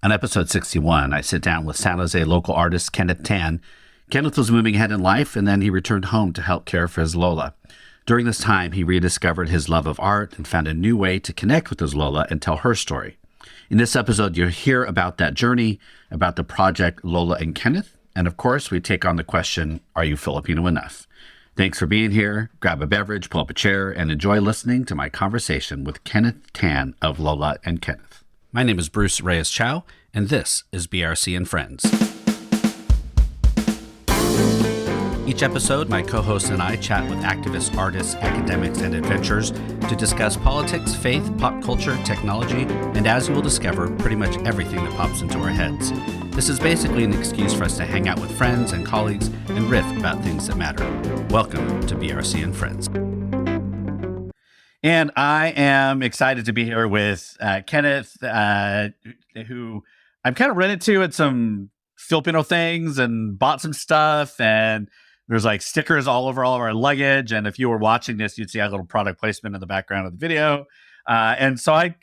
On episode 61, I sit down with San Jose local artist Kenneth Tan. Kenneth was moving ahead in life, and then he returned home to help care for his Lola. During this time, he rediscovered his love of art and found a new way to connect with his Lola and tell her story. In this episode, you'll hear about that journey, about the project Lola and Kenneth, and of course, we take on the question, are you Filipino enough? Thanks for being here. Grab a beverage, pull up a chair, and enjoy listening to my conversation with Kenneth Tan of Lola and Kenneth. My name is Bruce Reyes-Chow, and this is BRC and Friends. Each episode, my co-host and I chat with activists, artists, academics, and adventurers to discuss politics, faith, pop culture, technology, and as you will discover, pretty much everything that pops into our heads. This is basically an excuse for us to hang out with friends and colleagues and riff about things that matter. Welcome to BRC and Friends. And I am excited to be here with Kenneth, who I've kind of run into at some Filipino things and bought some stuff, and there's like stickers all over all of our luggage. And if you were watching this, you'd see a little product placement in the background of the video. And so I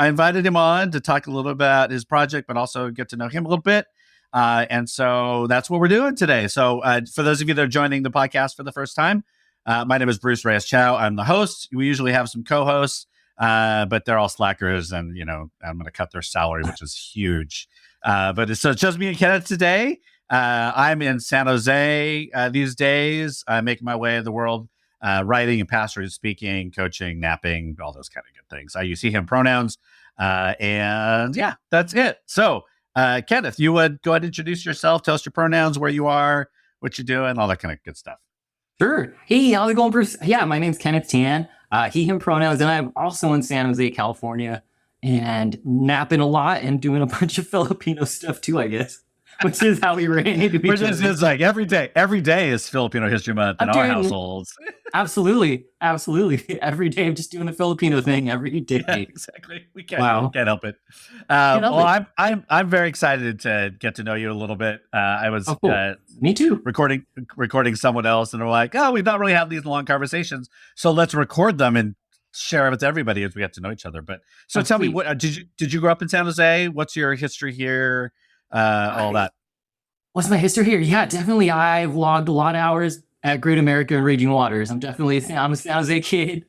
invited him on to talk a little about his project, but also get to know him a little bit. And so that's what we're doing today. So for those of you that are joining the podcast for the first time, my name is Bruce Reyes-Chow. I'm the host. We usually have some co-hosts, but they're all slackers, and I'm going to cut their salary, which is huge. But it's just me and Kenneth today. I'm in San Jose these days. I'm making my way in the world, writing and pastoral speaking, coaching, napping, all those kind of good things. I use he, him pronouns. And yeah, that's it. So, Kenneth, you would go ahead and introduce yourself, tell us your pronouns, where you are, what you're doing, all that kind of good stuff. Sure. Hey, how's it going, Bruce? Yeah, my name's Kenneth Tan. He, him pronouns, and I'm also in San Jose, California, and napping a lot and doing a bunch of Filipino stuff too, I guess, which is how we ran into each other. It's like every day is Filipino History Month in our households. Absolutely. Every day I'm just doing the Filipino thing every day. Yeah, exactly. We can't help it. I'm very excited to get to know you a little bit. I was cool. Me too. Recording someone else, and they're like, "Oh, we've not really had these long conversations, so let's record them and share it with everybody as we get to know each other." But so tell me, what did you grow up in San Jose? What's your history here? All that. What's my history here? Yeah, definitely. I've logged a lot of hours at Great America and Raging Waters. I'm a San Jose kid.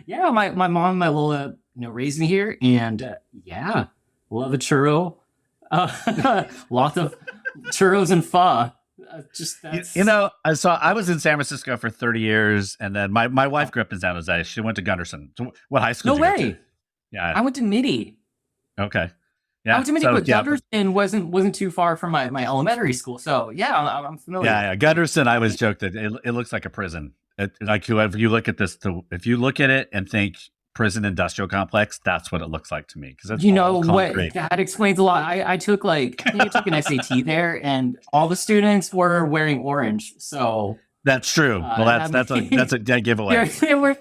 Yeah, my mom, my Lola, raised me here, and love a churro. Lots of churros and pho. So I was in San Francisco for 30 years, and then my wife grew up in San Jose. She went to Gunderson. So what high school? No way. Did you go to? Yeah, I went to Midi. Okay. Yeah, I went to Midi, but Gunderson wasn't too far from my elementary school. So yeah, I'm familiar. Yeah. Gunderson, I always joked that it looks like a prison. Like if you look at this, if you look at it and think prison industrial complex, that's what it looks like to me. Because what that explains a lot. I took I took an SAT there, and all the students were wearing orange. So that's true. Well, that's a dead giveaway. They were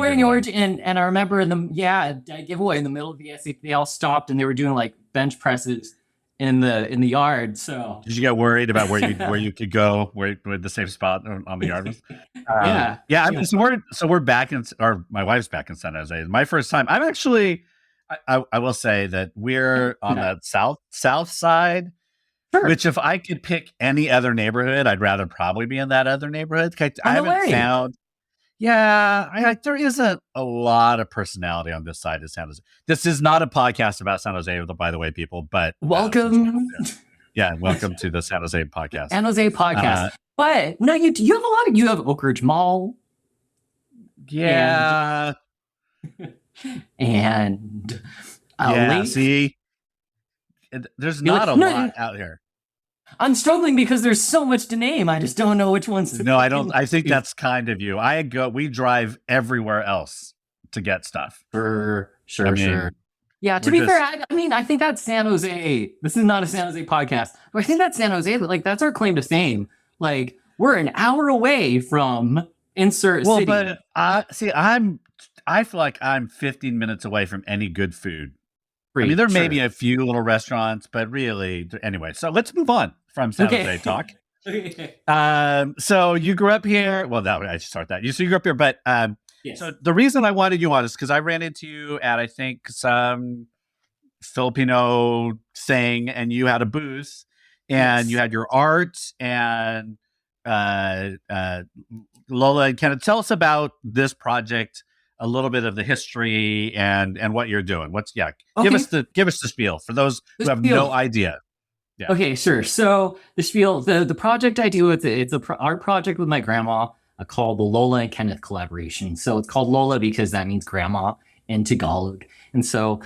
wearing orange, and I remember dead giveaway in the middle of the SAT, they all stopped and they were doing bench presses in the yard. So did you get worried about where you could go, where the safe spot on the yard was? So we're back my wife's back in San Jose. My first time. I'm actually, I will say that we're on the south side. Sure. Which, if I could pick any other neighborhood, I'd rather probably be in that other neighborhood. I haven't found. Yeah, there isn't a lot of personality on this side of San Jose. This is not a podcast about San Jose, by the way, people. But welcome. Welcome to the San Jose podcast. San Jose podcast. But no, you have a lot of. You have Oak Ridge Mall. Yeah. And see, there's not a lot out here. I'm struggling because there's so much to name. I just don't know which ones. No, I don't. I think that's kind of you. We drive everywhere else to get stuff. Sure. Yeah, to be fair, I think that's San Jose. This is not a San Jose podcast. But I think that's San Jose, but that's our claim to fame. We're an hour away from insert city. But I feel like I'm 15 minutes away from any good food. There may be a few little restaurants, but really, anyway. So let's move on from San Jose talk. So you grew up here. Well, I should start that. So you grew up here, but yes. So the reason I wanted you on is because I ran into you at, I think, some Filipino thing, and you had a booth, and you had your art, and Lola and Kenneth, tell us about this project, a little bit of the history and what you're doing. Okay. Give us the spiel for those who have no idea. Yeah. Okay, sure. So the spiel, the project I do, it's a art project with my grandma called the Lola and Kenneth collaboration. So it's called Lola because that means grandma in Tagalog. And so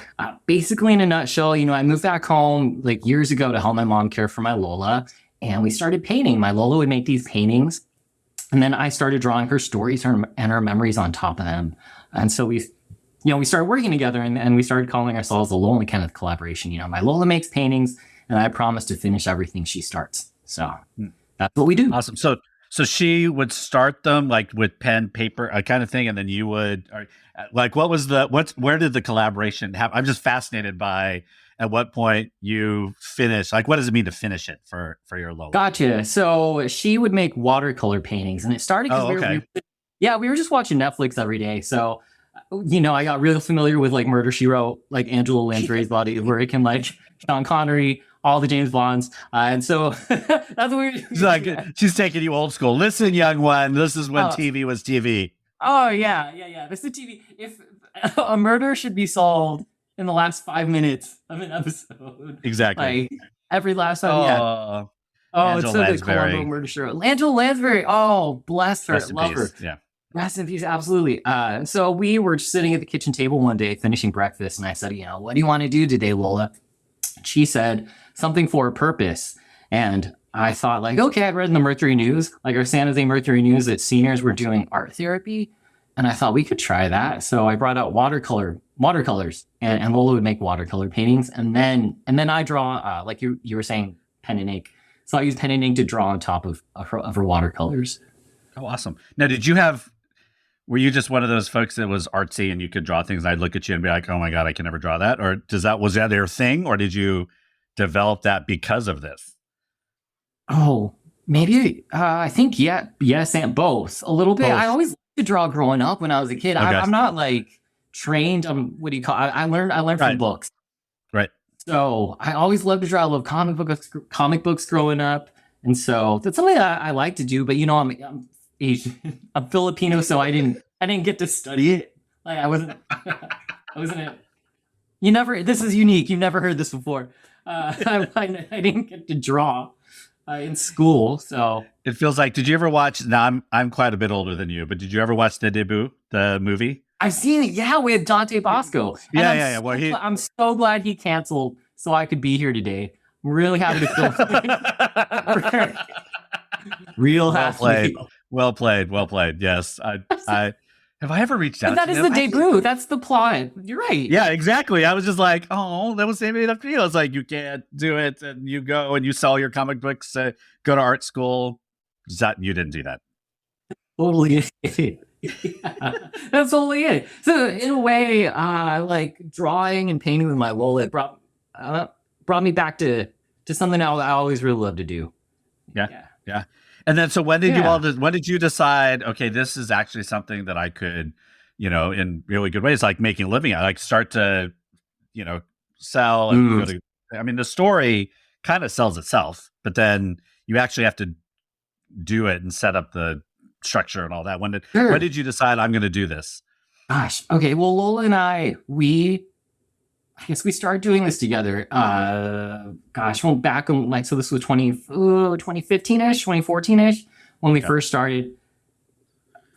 basically in a nutshell, I moved back home like years ago to help my mom care for my Lola. And we started painting. My Lola would make these paintings. And then I started drawing her stories and her memories on top of them. And so we started working together and we started calling ourselves the Lola and Kenneth collaboration. My Lola makes paintings and I promise to finish everything she starts. So that's what we do. Awesome. So she would start them like with pen, paper, kind of thing, and then you would, like, where did the collaboration happen? I'm just fascinated by at what point you finish. Like, what does it mean to finish it for your Lola? Gotcha. So she would make watercolor paintings, and it started because we were just watching Netflix every day. So, I got real familiar with like Murder, She Wrote, like Angela Lansbury's body of work, and like Sean Connery, all the James Bonds. And so that's what she's taking you old school. Listen, young one, this is when TV was TV. Oh, yeah. This is TV. If a murder should be solved in the last 5 minutes of an episode. Exactly. Like every last time. It's so good. Columbo Murder, She Wrote. Angela Lansbury. Oh, bless her. Love her. Yeah. Rest in peace. Absolutely. So we were sitting at the kitchen table one day finishing breakfast, and I said, what do you want to do today, Lola? She said, something for a purpose. And I thought, like, okay, I'd read in the Mercury News, like our San Jose Mercury News, that seniors were doing art therapy. And I thought we could try that. So I brought out watercolors, and Lola would make watercolor paintings. And then I draw, like you were saying, pen and ink. So I used pen and ink to draw on top of her watercolors. Oh, awesome. Now, were you just one of those folks that was artsy and you could draw things and I'd look at you and be like, oh my God, I can never draw that? Or was that your thing? Or did you develop that because of this? Oh, maybe. I think yes, and both a little bit. Both. I always liked to draw growing up when I was a kid. Okay. I'm not like trained. What do you call it? I learned from books. Right. So I always loved to draw. I love comic books growing up. And so that's something that I like to do, but I'm Asian. I'm Filipino, so I didn't get to study it. Like I wasn't this is unique. You've never heard this before. I didn't get to draw in school, so it feels like. Did you ever watch? Now I'm quite a bit older than you, but did you ever watch the debut, the movie? I've seen it. Yeah, with Dante Bosco. Yeah. Well, I'm so glad he canceled, so I could be here today. I'm really happy to film. Real happy. Well played. Yes, I have I ever reached out? But that is the debut. That's the plot. You're right. Yeah, exactly. I was just like, oh, that was made up to you. It's like you can't do it, and you go and you sell your comic books, go to art school. You didn't do that. Totally. Yeah, that's totally it. So in a way, like drawing and painting with my Lola brought me back to something I always really loved to do. Yeah. And then, so when did you decide, okay, this is actually something that I could, in really good ways, like making a living at, like start to, sell and go to, the story kind of sells itself, but then you actually have to do it and set up the structure and all that. When did you decide I'm going to do this? Gosh. Okay. Well, Lola and I guess we started doing this together. Went back so this was 2015-ish, 2014-ish when we first started.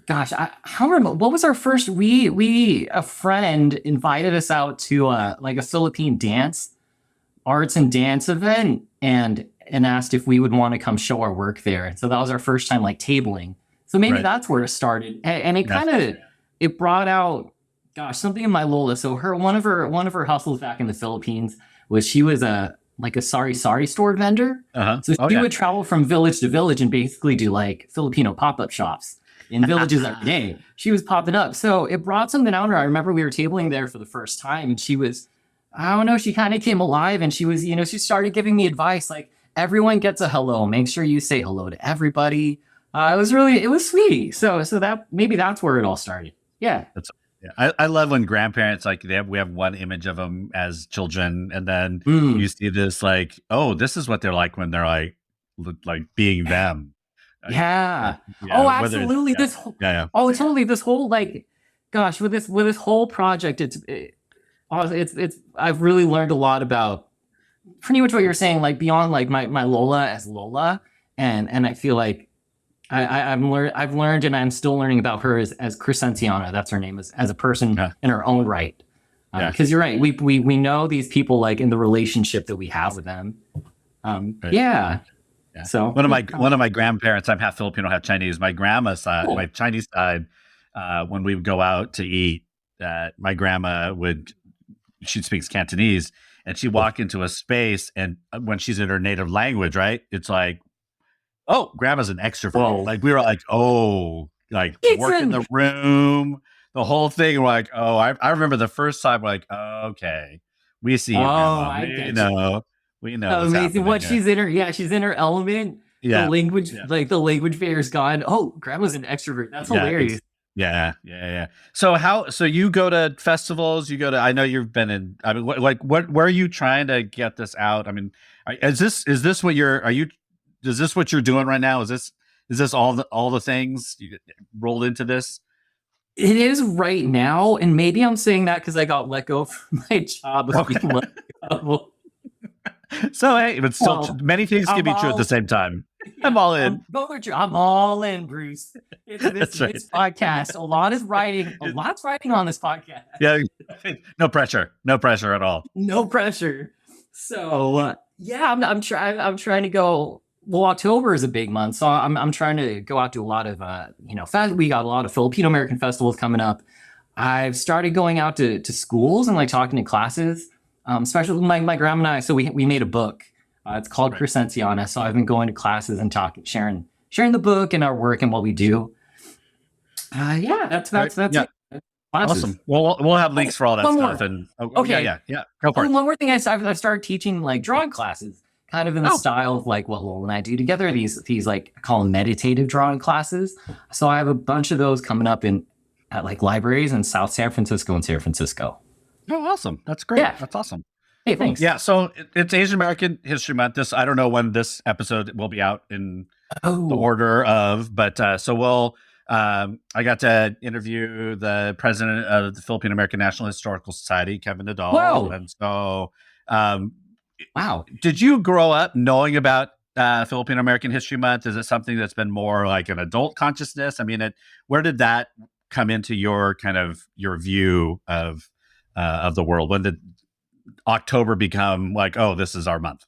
Gosh, I don't remember. What was our first? A friend invited us out to like a Philippine arts and dance event and asked if we would want to come show our work there. So that was our first time like tabling. So maybe that's where it started. And it kind of, it brought out, something in my Lola. So one of her hustles back in the Philippines was she was a sari store vendor. So she would travel from village to village and basically do like Filipino pop-up shops in villages every day. She was popping up. So it brought something out of her. I remember we were tabling there for the first time and she was, I don't know, she kind of came alive and she was, she started giving me advice like everyone gets a hello. Make sure you say hello to everybody. It was sweet. So that maybe that's where it all started. Yeah. Yeah, I love when grandparents like we have one image of them as children, and then you Mm, see this like, oh, this is what they're like when they're like being them. Like, yeah. Oh, yeah, whether it's absolutely. yeah, This whole, yeah, oh, totally. This whole like, gosh, with this whole project, it's I've really learned a lot about pretty much what you're saying. Like beyond like my Lola as Lola, and I feel like I've learned and I'm still learning about her as Crescentiana. That's her name as a person yeah, in her own right. yeah, Because you're right, we know these people like in the relationship that we have with them. right. Yeah. Yeah. So One of my grandparents, I'm half Filipino, half Chinese. My grandma's side, my cool. Chinese side, when we would go out to eat, my grandma she speaks Cantonese, and she'd walk into a space, and when she's in her native language, right? It's like, oh, grandma's an extrovert. Whoa. Like we were like, oh, like work in Jason. the room, the whole thing. We're like, oh, I remember the first time, we're like, oh, okay, we see Oh, you, grandma. I We get you. know, we know what's Amazing. happening What here. she's in her, yeah, she's in her element. The Yeah. language, Yeah. like the language barrier's gone. Oh, grandma's an extrovert. That's Yeah, hilarious. yeah. So you go to festivals, I know you've been in, I mean, where are you trying to get this out? I mean, is this what is this what you're doing right now? Is this all the things you rolled into this? It is right now, and maybe I'm saying that because I got let go from my job a few Okay. months ago. So, hey, but still, Well, many things can I'm be true at the all same time. I'm yeah, all in. I'm all in, Bruce. It's That's right. this podcast. A lot's writing on this podcast. Yeah. No pressure. No pressure at all. No pressure. So yeah, I'm trying to go. Well, October is a big month, so I'm trying to go out to a lot of we got a lot of Filipino American festivals coming up. I've started going out to schools and like talking to classes, especially with my grandma and I. So we made a book. It's called Right. Crescentiana. So I've been going to classes and talking, sharing the book and our work and what we do. Yeah, that's Yeah. it. Classes. Awesome. Well, we'll have links for all that One stuff. more. And Okay. yeah. Go for Oh, it. one more thing, I've started teaching like drawing classes, kind of in the Oh, style of like what Lola and I do together. These like I call them meditative drawing classes. So I have a bunch of those coming up at like libraries in South San Francisco and San Francisco. oh, awesome. That's great. Yeah. That's awesome. Hey, Cool. thanks. Yeah. So it's Asian American History Month. I don't know when this episode will be out in the Oh, order of, but I got to interview the president of the Filipino American National Historical Society, Kevin Nadal. whoa, And so, um, wow. did you grow up knowing about Filipino American History Month? Is it something that's been more like an adult consciousness? I mean, where did that come into your view of the world? When did October become like, oh, this is our month?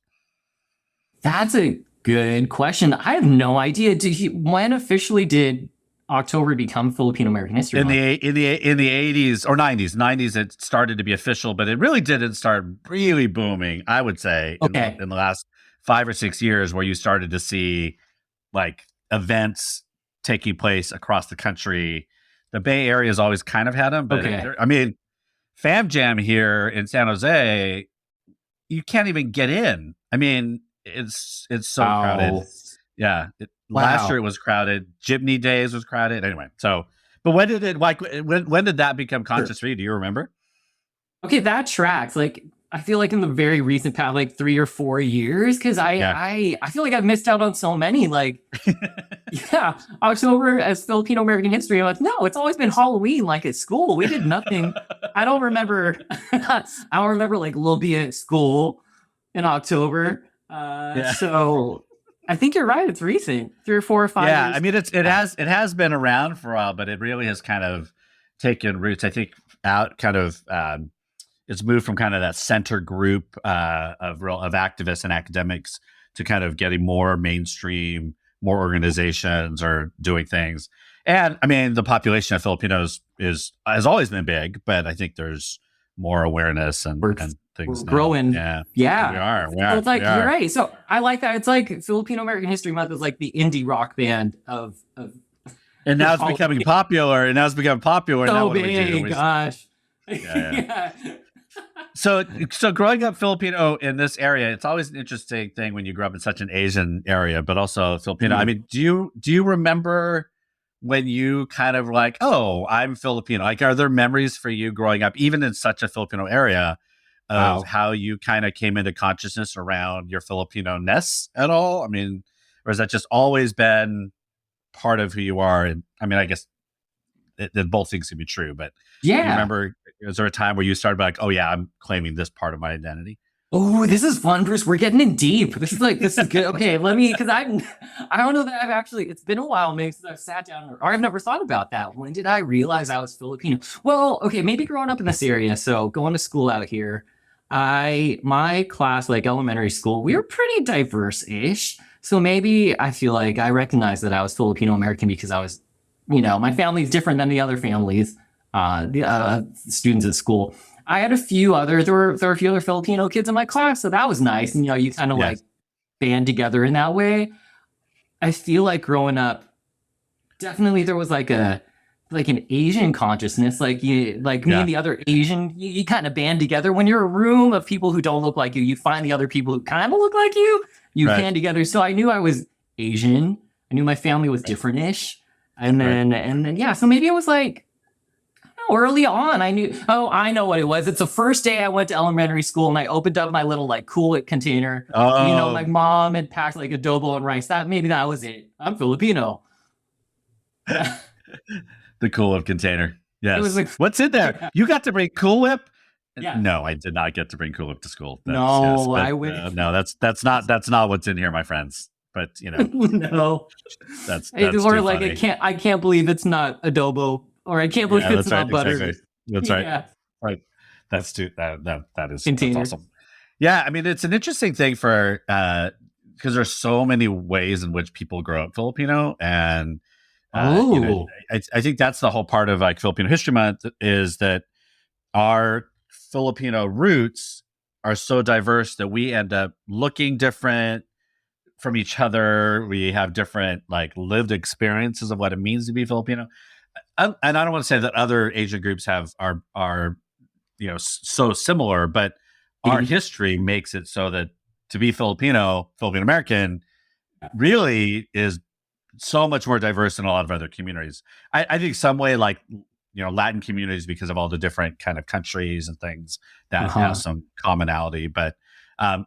That's a good question. I have no idea. When officially did October become Filipino American History In Month? the 80s or 90s, it started to be official, but it really didn't start really booming, I would say, Okay. in the last 5 or 6 years, where you started to see like events taking place across the country. The Bay Area has always kind of had them, but Okay. I mean, Fam Jam here in San Jose, you can't even get in. I mean, it's so crowded. Oh, Yeah. Last year wow. it was crowded. Jimny Days was crowded. Anyway, but when did when did that become Sure. conscious for you? Do you remember? Okay, that tracks. Like, I feel like in the very recent past, like 3 or 4 years, because Yeah. I feel like I've missed out on so many. Like, yeah, October as Filipino American history. I'm like, no, it's always been Halloween. Like at school, we did nothing. I don't remember. I don't remember like Lobia at school in October. Yeah. So I think you're right. It's recent, 3 or 4 or 5 Yeah, years. I mean it has been around for a while, but it really has kind of taken roots. I think out kind of it's moved from kind of that center group of activists and academics to kind of getting more mainstream, more organizations are doing things. And I mean, the population of Filipinos has always been big, but I think there's more awareness and We're things now. growing. Yeah, Yeah. we are. So it's like we are. you're right. So I like that. It's like Filipino American History Month is like the indie rock band of And now it's all becoming popular. And now it's becoming popular. Now so what do we do? big. Gosh. Yeah. So growing up Filipino in this area, it's always an interesting thing when you grow up in such an Asian area, but also Filipino. I Mhm. mean, do you remember when you kind of like, oh, I'm Filipino? Like, are there memories for you growing up, even in such a Filipino area, of Wow. how you kind of came into consciousness around your Filipino-ness at all? I mean, or has that just always been part of who you are? And I mean, I guess both things can be true, but do you Yeah. remember, is there a time where you started like, oh yeah, I'm claiming this part of my identity? Oh, this is fun, Bruce. We're getting in deep. This is good. Okay, let me, because I don't know that I've actually, it's been a while maybe since I've sat down or I've never thought about that. When did I realize I was Filipino? Well, okay, maybe growing up in this area. So going to school out here, my class, like elementary school, we were pretty diverse-ish. So maybe I feel like I recognized that I was Filipino American because I was, my family's different than the other families, the students at school. I had a few other, there were a few other Filipino kids in my class, so that was nice. And, you kind of like Yes. band together in that way. I feel like growing up, definitely there was like an Asian consciousness, like me Yeah. and the other Asian, you kind of band together. When you're a room of people who don't look like you find the other people who kind of look like you Right. band together. So I knew I was Asian. I knew my family was different-ish. And then, yeah, so maybe it was like, early on, I knew, oh, I know what it was. It's the first day I went to elementary school and I opened up my little like Cool It container. Oh, My mom had packed like adobo and rice. Maybe that was it. I'm Filipino. the Cool Whip container. Yes. It was like, What's in there? yeah. You got to bring Cool Whip? Yeah. No, I did not get to bring Cool Whip to school. No, but, I wish. no, that's not what's in here, my friends. But No. that's Or too like funny. I can't believe it's not adobo, or I can't believe Yeah, it's that's right. not butter. Exactly. That's right. Yeah. Right. That's too that's Container. awesome. Yeah, I mean, it's an interesting thing for because there's so many ways in which people grow up Filipino, and Oh. I think that's the whole part of like Filipino History Month, is that our Filipino roots are so diverse that we end up looking different from each other. We have different like lived experiences of what it means to be Filipino. And I don't want to say that other Asian groups are so similar, but our Mhm. history makes it so that to be Filipino American really is so much more diverse than a lot of other communities. I think some way like Latin communities, because of all the different kind of countries and things that have Uh-huh. some commonality. But have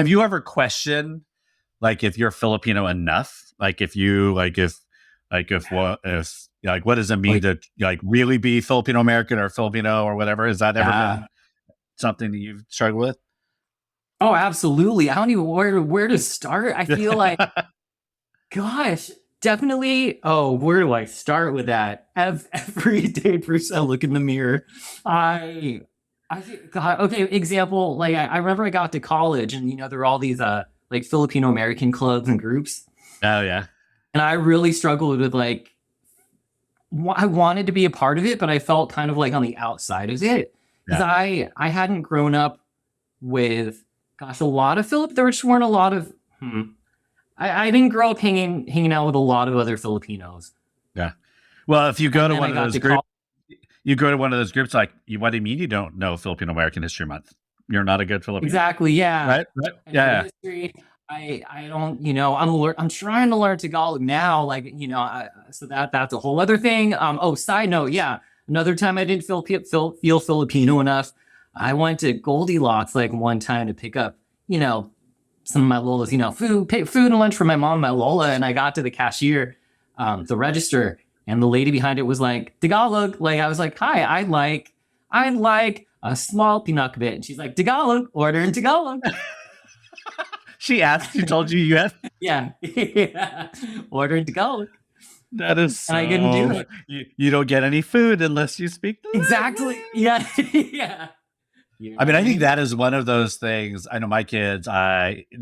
you ever questioned like if you're Filipino enough? Like if you like what does it mean Like, to like really be Filipino American or Filipino or whatever? Has that ever yeah. been something that you've struggled with? Oh, absolutely. I don't even where to start. I feel like, gosh, definitely. Oh, where do I start with that? Every day, Bruce, I look in the mirror. I, I think, God, okay, example, like I remember I got to college and, there were all these, like Filipino American clubs and groups. Oh yeah. And I really struggled with like, I wanted to be a part of it, but I felt kind of like on the outside of it. Because Yeah. I hadn't grown up with, gosh, a lot of there just weren't a lot of, I didn't grow up hanging out with a lot of other Filipinos. Yeah. Well, if you go And to then one I of got those to groups, college. you go to one of those groups like, what do you mean you don't know Filipino American History Month? You're not a good Filipino. Exactly, yeah. Right? Right? And Yeah. history, I don't, I'm trying to learn Tagalog now, like, so that's a whole other thing. Side note, yeah. Another time I didn't feel Filipino enough. I went to Goldilocks like one time to pick up, some of my Lola's, food and lunch for my mom, and my Lola, and I got to the cashier, the register, and the lady behind it was like, Tagalog. Like I was like, hi, I'd like a small pinakbet. And she's like, Tagalog, order in Tagalog. She asked, she told you had. Yeah. Yeah. Order in Tagalog. That is so, And I couldn't do it. You don't get any food unless you speak the Exactly. Yeah. Yeah. I mean, I think that is one of those things. I know my kids, the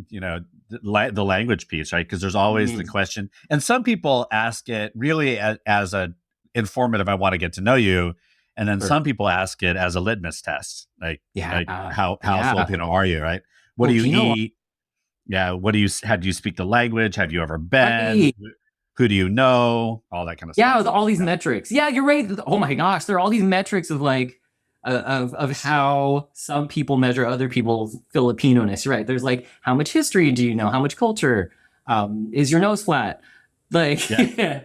language piece, right? Because there's always the question. And some people ask it really as a informative, I want to get to know you. And then some people ask it as a litmus test. Like how Filipino are you, right? What do you eat? Yeah. How do you speak the language? Have you ever been? Right. Who do you know? All that kind of stuff. Yeah, all these metrics. Yeah, you're right. Oh my gosh, there are all these metrics of like of how some people measure other people's Filipino-ness, right? There's like how much history do you know? How much culture? Is your nose flat? Like, Yeah.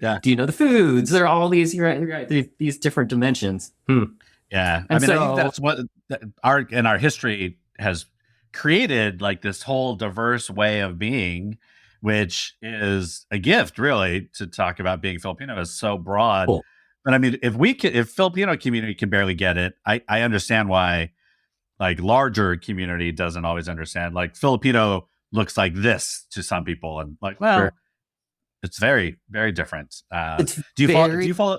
Yeah. do you know the foods? There are all these, you're right, these different dimensions. Yeah. I And mean, I think so, that's what our history has created, like this whole diverse way of being, which is a gift, really, to talk about being Filipino is so broad. cool. But I mean, if Filipino community can barely get it, I understand why like larger community doesn't always understand. Like Filipino looks like this to some people, and like, Sure. well, it's very, very different. It's Do you follow? Do very, you follow?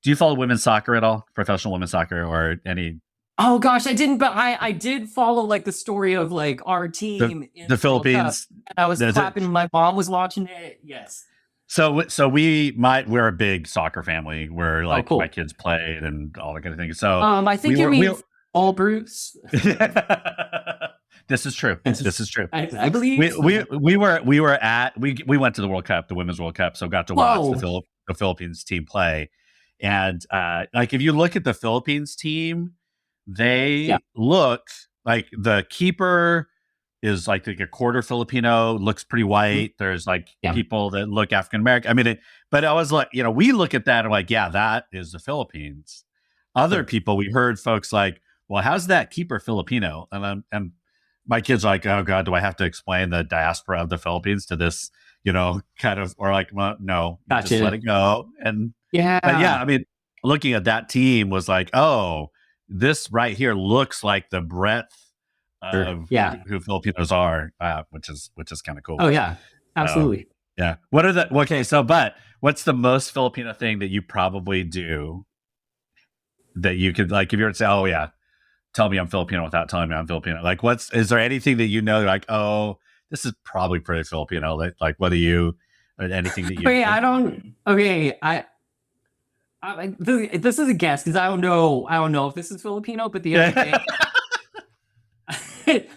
Do you follow women's soccer at all? Professional women's soccer or any oh gosh, I didn't, but I did follow like the story of like our the team in the the World Cup. Philippines? And I was There's it. clapping. My mom was watching it. Yes. So we're a big soccer family. We're Oh, like my cool. kids played and all that kind of thing. So I we think you were we. mean all Bruce. This is true. This is true. I believe. We went to the World Cup, the Women's World Cup, so got to watch Whoa. the Philippines team play. And like if you look at the Philippines team, Yeah. they look like the keeper is like a quarter Filipino, looks pretty white. There's like Yeah. people that look African American. I mean, but I was like, we look at that and like, yeah, that is the Philippines. Other people, we heard folks like, well, how's that keeper Filipino? And my kids are like, oh God, do I have to explain the diaspora of the Philippines to this, kind of, or like, well, no, Gotcha. just let it go. And Yeah. but yeah, I mean, looking at that team was like, oh, this right here looks like the breadth of who Filipinos are, which is kind of cool. Oh yeah, absolutely. Yeah. But what's the most Filipino thing that you probably do that you could like if you were to say, oh yeah, tell me I'm Filipino without telling me I'm Filipino? Like, is there anything that like, oh, this is probably pretty Filipino? Like what do you, or anything that you? Okay, I don't. Okay, this is a guess because I don't know if this is Filipino. But the other thing,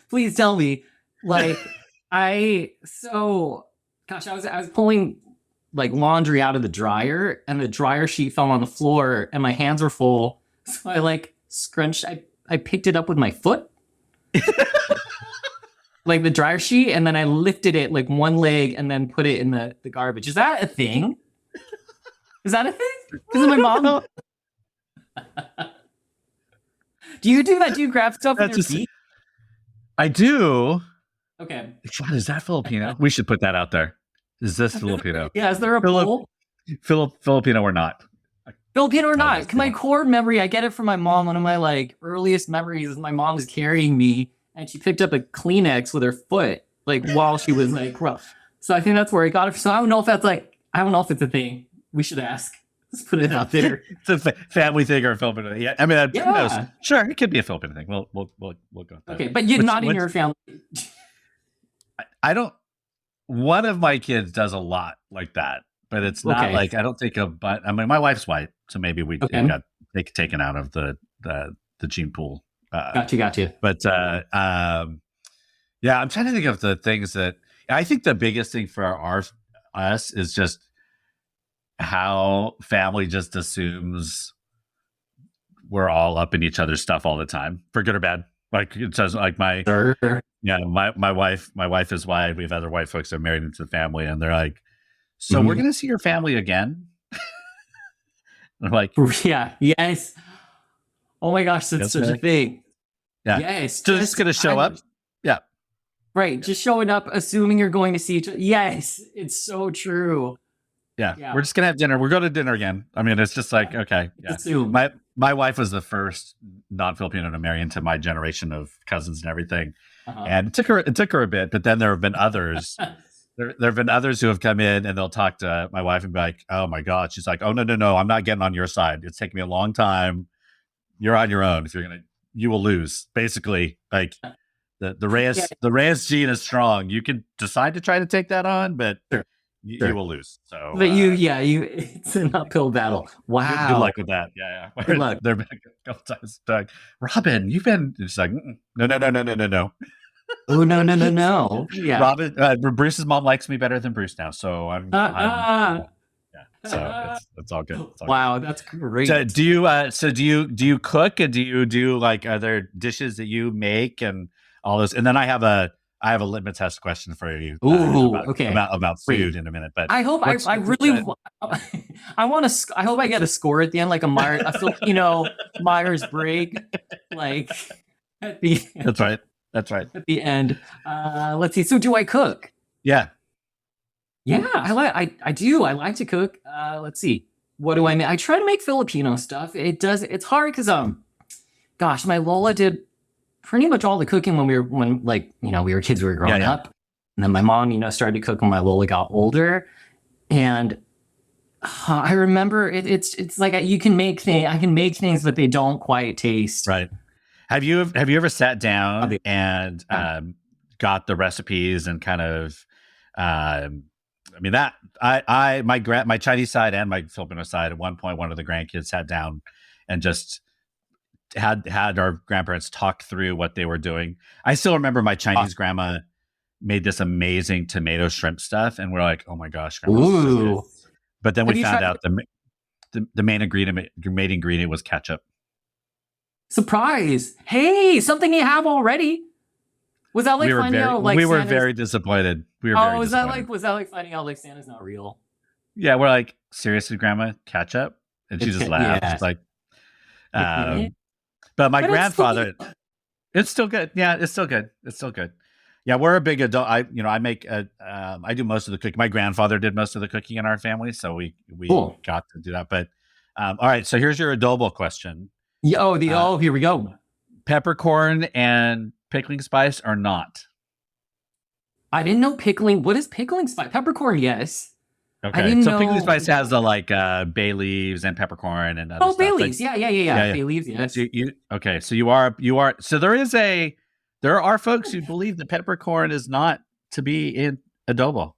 please tell me. Like, I was pulling like laundry out of the dryer, and the dryer sheet fell on the floor, and my hands were full. So I like scrunched. I picked it up with my foot, like the dryer sheet, and then I lifted it like one leg, and then put it in the garbage. Is that a thing? Is that a thing? Because my mom. Do you do that? Do you grab stuff with your feet? I do. Okay. God, is that Filipino? We should put that out there. Is this Filipino? Yeah. Is there a poll? Filipino or not? Filipino or not? My core memory, I get it from my mom. One of my like earliest memories is my mom was carrying me, and she picked up a Kleenex with her foot, like while she was like rough. So I think that's where I got it. So I don't know if that's like, I don't know if it's a thing. We should ask. Let's put it out there. It's a family thing or a Filipino thing. Yeah, I mean, who knows? Sure, it could be a Filipino thing. We'll go with that. Okay, but you're not in your family. I don't. One of my kids does a lot like that, but it's not like I don't think but I mean, my wife's white, so maybe we got taken out of the gene pool. Gotcha. But yeah, I'm trying to think of the things that I think the biggest thing for us is just how family just assumes we're all up in each other's stuff all the time, for good or bad. Like it says, like my wife is white. We have other white folks that are married into the family, and they're like, "So we're gonna see your family again?" I'm like, "Yeah, yes." Oh my gosh, that's such a thing. Yeah, yes, just gonna show up. Yeah, right. Just showing up, assuming you're going to see each other. Yes, it's so true. Yeah, we're just gonna have dinner. We're going to dinner again. I mean, it's just like okay. Yeah. My wife was the first non-Filipino to marry into my generation of cousins and everything, and it took her a bit. But then there have been others. there have been others who have come in and they'll talk to my wife and be like, "Oh my God," she's like, "Oh no, I'm not getting on your side. It's taken me a long time. You're on your own. If you will lose." Basically, like the Reyes gene is strong. You can decide to try to take that on, but. You will lose. So, but it's an uphill battle. Wow. Good luck with that. Yeah. Good luck. There have been a couple times like, Robin, you've been. It's like, no. Oh no. Yeah. Robin, Bruce's mom likes me better than Bruce now, so I'm yeah. So it's all good. It's all wow, good. That's great. So do you cook, and do you do like other dishes that you make and all this? And then I have a I have a litmus test question for you Ooh, okay. about food in a minute. But I hope I really I want to. I hope I get a score at the end, like a Filipino Myers Briggs, like at the That's right. That's right. at the end. Let's see. So, do I cook? Yeah. Yeah, I do. I like to cook. Let's see. What do I make? I try to make Filipino stuff. It's hard because gosh, my Lola did pretty much all the cooking when we were kids, we were growing up. And then my mom, started to cook when my Lola got older. And I remember it's like I can make things, but they don't quite taste right. Have you ever sat down and got the recipes and kind of my Chinese side and my Filipino side, at one point one of the grandkids sat down and just had our grandparents talk through what they were doing. I still remember my Chinese grandma made this amazing tomato shrimp stuff, and we're like, oh my gosh, grandma, so but then we found out the main ingredient was ketchup. Surprise! Hey, something you have already. Was that like finding out like we were very disappointed. Was that like finding out like Santa's not real? Yeah, we're like, seriously, grandma, ketchup? And she just laughed. She's like, but my grandfather, it's still good. Yeah, it's still good. It's still good. Yeah, we're a big adult. I do most of the cooking. My grandfather did most of the cooking in our family, so we got to do that. But all right, so here's your adobo question. Here we go. Peppercorn and pickling spice or not? I didn't know pickling. What is pickling spice? Peppercorn, yes. Okay, pickling spice has the bay leaves and peppercorn and other stuff. Bay leaves, yeah. Bay leaves, yes. So you are. So there are folks who believe that peppercorn is not to be in adobo.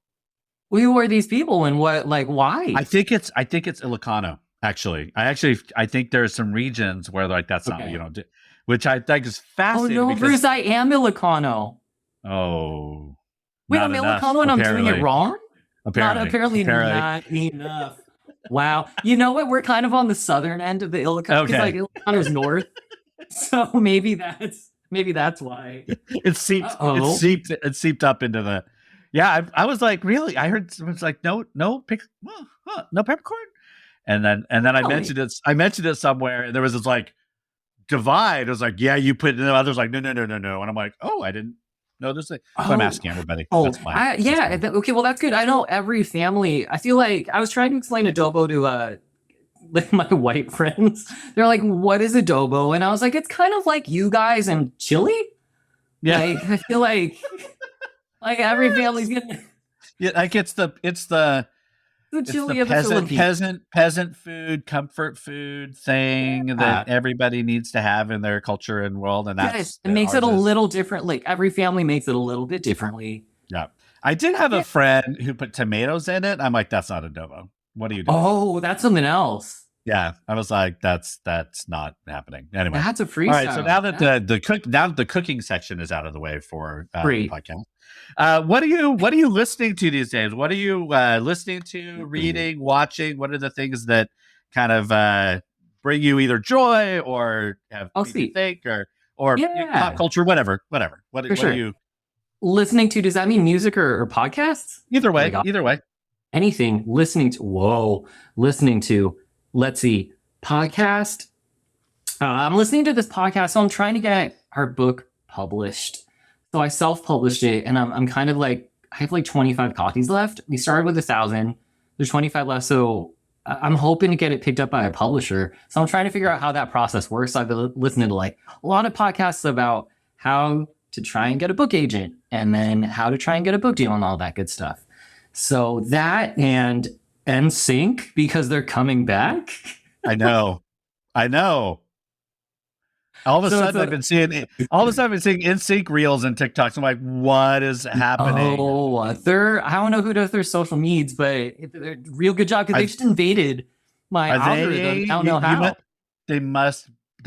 Who are these people and what? Like, why? I think it's Ilocano. Actually, I think there's some regions where like that's not which I think is fascinating. Oh no, Bruce, I am Ilocano. Oh, wait, I'm Ilocano and I'm doing it wrong. Apparently not enough. Wow, you know what? We're kind of on the southern end of the Ilocano. Okay, like Ilocano's north, so maybe that's why it seeped. It seeped up into the. Yeah, I was like, really? I heard someone's like, no peppercorn. And then I mentioned it. I mentioned it somewhere, and there was this like divide. It was like, yeah, you put it. And the others like, no. And I'm like, oh, I didn't know this thing. So I'm asking everybody. That's fine. Okay, well, that's good. I know every family. I feel like I was trying to explain adobo to like my white friends. They're like, what is adobo? And I was like, it's kind of like you guys and chili. Yeah, like, I feel like every family's getting. Yeah, like it's the chili of the Philippines. Peasant food, comfort food thing that everybody needs to have in their culture and world, and it makes it a little different. Like every family makes it a little bit differently. Yeah, I did have a friend who put tomatoes in it. I'm like, that's not adobo. What are you doing? Oh, that's something else. Yeah, I was like, that's not happening. Anyway, that's a freestyle. All right, so now that the cooking section is out of the way for the podcast. What are you listening to these days? What are you listening to, reading, watching? What are the things that kind of bring you either joy or have you think or pop culture, whatever? What are you listening to? Does that mean music or podcasts? Either way. Anything. Listening to. Let's see. Podcast. I'm listening to this podcast, so I'm trying to get our book published. So I self-published it, and I'm kind of like, I have like 25 copies left. We started with 1,000. There's 25 left, so I'm hoping to get it picked up by a publisher. So I'm trying to figure out how that process works. So I've been listening to like a lot of podcasts about how to try and get a book agent, and then how to try and get a book deal and all that good stuff. So that and NSYNC, because they're coming back. I know. All of a sudden, I've been seeing NSYNC reels and TikToks. I'm like, what is happening? Oh, I don't know who does their social medias, but they're a real good job because they just invaded my algorithm. I don't know how. There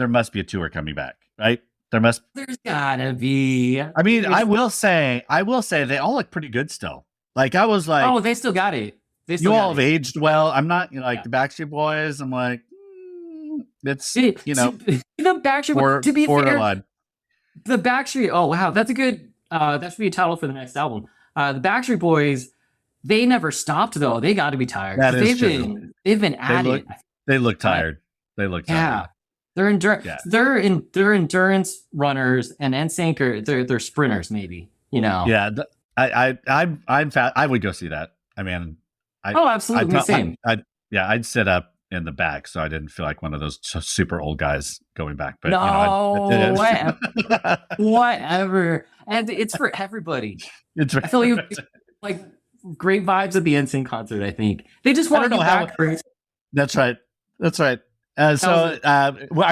must be a tour coming back, right? There's gotta be. I mean, I will say they all look pretty good still. Like I was like, oh, they still got it. You all have aged well. I'm not like the Backstreet Boys. I'm like, it's the Backstreet Boys. To be fair, the Backstreet. Oh wow, that's a good That should be a title for the next album. The Backstreet Boys, they never stopped though. They got to be tired. That is They've true. been They at look it. they look tired. They look Yeah, tired. Yeah. they're endurance runners, and NSYNC are they're sprinters maybe. Yeah. I would go see that. I mean, Oh, absolutely, same. I'd sit up in the back, so I didn't feel like one of those super old guys going back. But No, whatever. And it's for everybody. It's I feel like great vibes at the NSYNC concert. I think they just want to go back. That's right. That's right. Are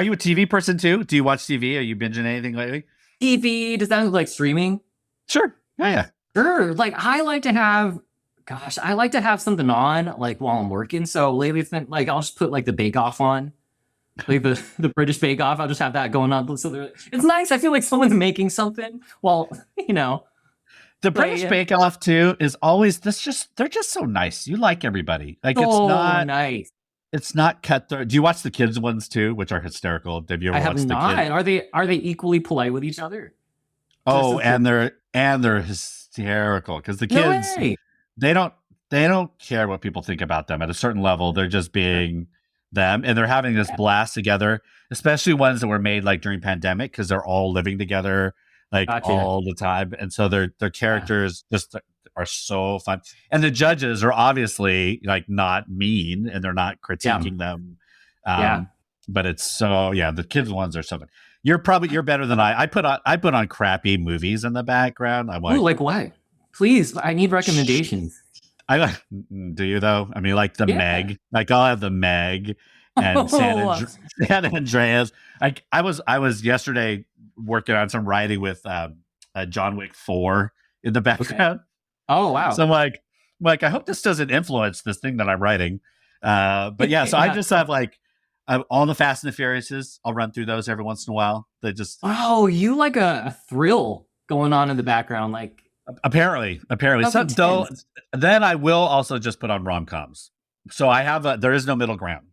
you a TV person too? Do you watch TV? Are you binging anything lately? TV? Does that look like streaming? Sure. Yeah. Sure. Like I like to have something on like while I'm working. So lately it's been like I'll just put like the Bake Off on. Like the British Bake Off. I'll just have that going on. So it's nice. I feel like someone's making something while, The British Bake Off too is always they're just so nice. You like everybody. Like it's not nice. It's not cutthroat. Do you watch the kids ones too, which are hysterical? Have you ever watched the kids? Are they equally polite with each other? Oh, and they're hysterical because the kids they don't care what people think about them at a certain level. They're just being them, and they're having this blast together. Especially ones that were made like during pandemic because they're all living together like all the time, and so their characters just are so fun. And the judges are obviously like not mean and they're not critiquing them. But it's so the kids ones are so fun. You're better than I put on crappy movies in the background. I'm like, like what? Please, I need recommendations. Do you though? I mean, like the Meg. Like I'll have the Meg and San Andreas. Like I was yesterday working on some writing with John Wick 4 in the background. Okay. Oh wow! So I'm like I hope this doesn't influence this thing that I'm writing. But so I just have like all the Fast and the Furiouses. I'll run through those every once in a while. They just you like a thrill going on in the background, like apparently. So then I will also just put on rom-coms. So I have there is no middle ground.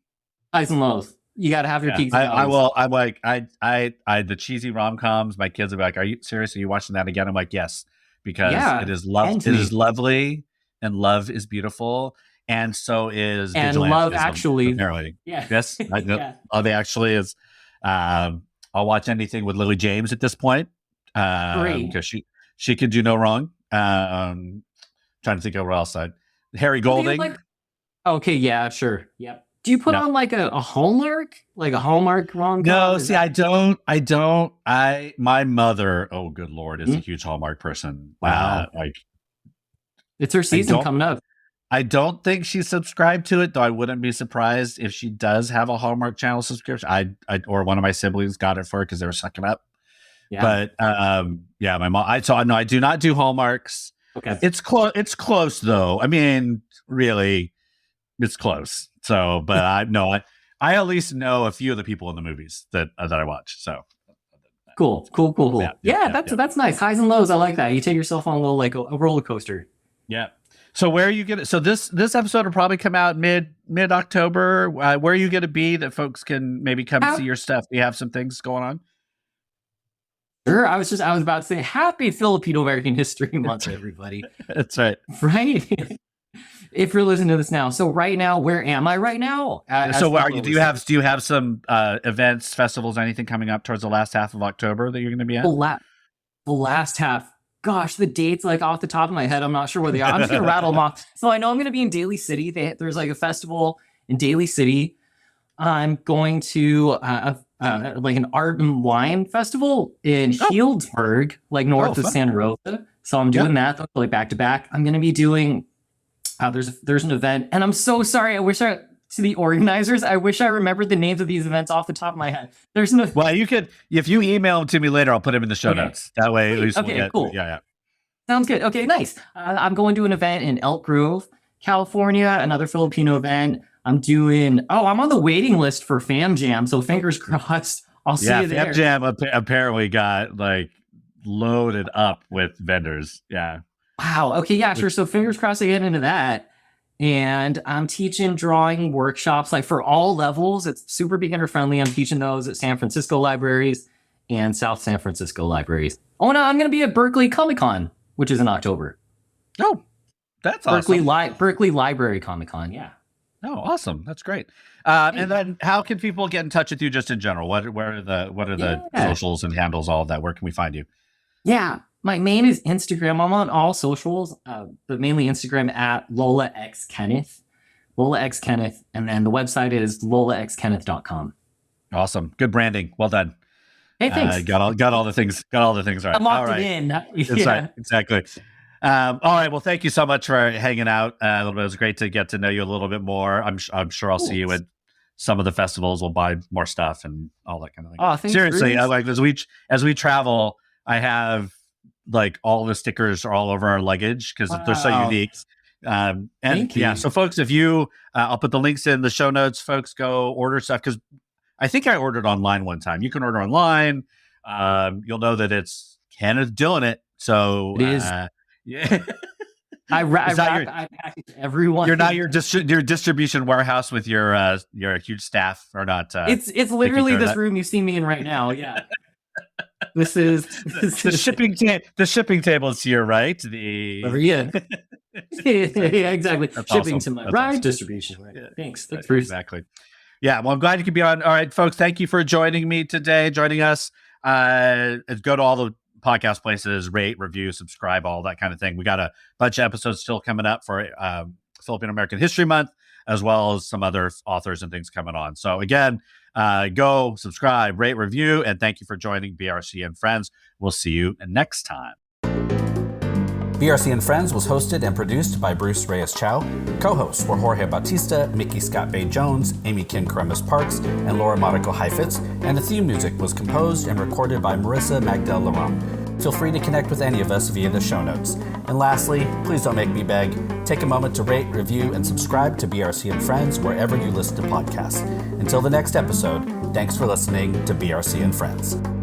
Highs and lows. You got to have your peaks. I will. I'm like the cheesy rom-coms. My kids will be like, "Are you serious? Are you watching that again?" I'm like, "Yes." Because it is love. It is lovely, and love is beautiful, and so is love. Actually, apparently, yes, I know. Love actually is. I'll watch anything with Lily James at this point because she could do no wrong. Trying to think of what else. Harry Golding. Okay, yeah, sure, yep. Do you put on like a Hallmark, rom-com? No, see, I don't. My mother, oh good Lord, is a huge Hallmark person. Wow. It's her season coming up. I don't think she's subscribed to it, though I wouldn't be surprised if she does have a Hallmark Channel subscription. I or one of my siblings got it for her because they were sucking up. Yeah. But my mom, I do not do Hallmarks. Okay. It's close though. I mean, really, it's close. So, but I at least know a few of the people in the movies that I watch. So cool. That's nice. Highs and lows. I like that. You take yourself on a little like a roller coaster. Yeah. So where are you gonna? So this episode will probably come out mid October. Where are you gonna be that folks can maybe come see your stuff? Do you have some things going on? Sure. I was about to say Happy Filipino American History Month, everybody. That's right. Right. If you're listening to this now, so right now, where am I right now? So where are you? Do you have some events, festivals, anything coming up towards the last half of October that you're going to be at? The last half. Gosh, the dates like off the top of my head, I'm not sure where they are. I'm just going to rattle them off. So I know I'm going to be in Daly City. There's like a festival in Daly City. I'm going to like an art and wine festival in Healdsburg, like north of Santa Rosa. So I'm doing that like back to back. I'm going to be doing. There's an event, and I'm so sorry. To the organizers, I wish I remembered the names of these events off the top of my head. There's no. Well, you could if you email them to me later. I'll put them in the show notes. That way, at least we'll get. Cool. Yeah. Sounds good. Okay, nice. I'm going to an event in Elk Grove, California. Another Filipino event. I'm on the waiting list for Fam Jam. So fingers crossed. I'll see you there. Fam Jam apparently got like loaded up with vendors. Yeah. Wow. Okay. Yeah, sure. So fingers crossed I get into that. And I'm teaching drawing workshops like for all levels. It's super beginner friendly. I'm teaching those at San Francisco libraries and South San Francisco libraries. Oh, no, I'm going to be at Berkeley Comic-Con, which is in October. Oh, that's awesome. Berkeley Library Comic-Con, yeah. Oh, awesome. That's great. And then how can people get in touch with you just in general? What are the socials and handles, all of that? Where can we find you? Yeah, my main is Instagram. I'm on all socials, but mainly Instagram at Lola X Kenneth. Lola X Kenneth. And then the website is lolaxkenneth.com. Awesome. Good branding. Well done. Hey, thanks. Got all the things right. I'm locked all right. it in. That's right. Exactly. All right. Well, thank you so much for hanging out a little bit. It was great to get to know you a little bit more. I'm sure I'll see you at some of the festivals. We'll buy more stuff and all that kind of thing. Oh, thanks. Seriously, as we travel, I have like all the stickers are all over our luggage because they're so unique. So folks, if you, I'll put the links in the show notes. Folks, go order stuff because I think I ordered online one time. You can order online. You'll know that it's Kenneth doing it. So it is. Yeah. I package everyone. You're not your distribution warehouse with your huge staff or not. It's literally this room you see me in right now. Yeah. This is the shipping the shipping table is here, right? Yeah, exactly. That's shipping awesome. to my That's right awesome. distribution. Right. Yeah. Thanks. That's Bruce. Exactly. Yeah. Well, I'm glad you could be on. All right, folks. Thank you for joining me today. Joining us. Go to all the podcast places, rate, review, subscribe, all that kind of thing. We got a bunch of episodes still coming up for Filipino American History Month, as well as some other authors and things coming on. So again, go subscribe, rate, review, and thank you for joining BRC and Friends. We'll see you next time. BRC and Friends was hosted and produced by Bruce Reyes-Chow. Co-hosts were Jorge Bautista, Mickey Scott Bay-Jones, Amy Kim Karemis Parks, and Laura Monaco Heifetz, and the theme music was composed and recorded by Marissa Magdal Laurent. Feel free to connect with any of us via the show notes. And lastly, please don't make me beg. Take a moment to rate, review, and subscribe to BRC and Friends wherever you listen to podcasts. Until the next episode, thanks for listening to BRC and Friends.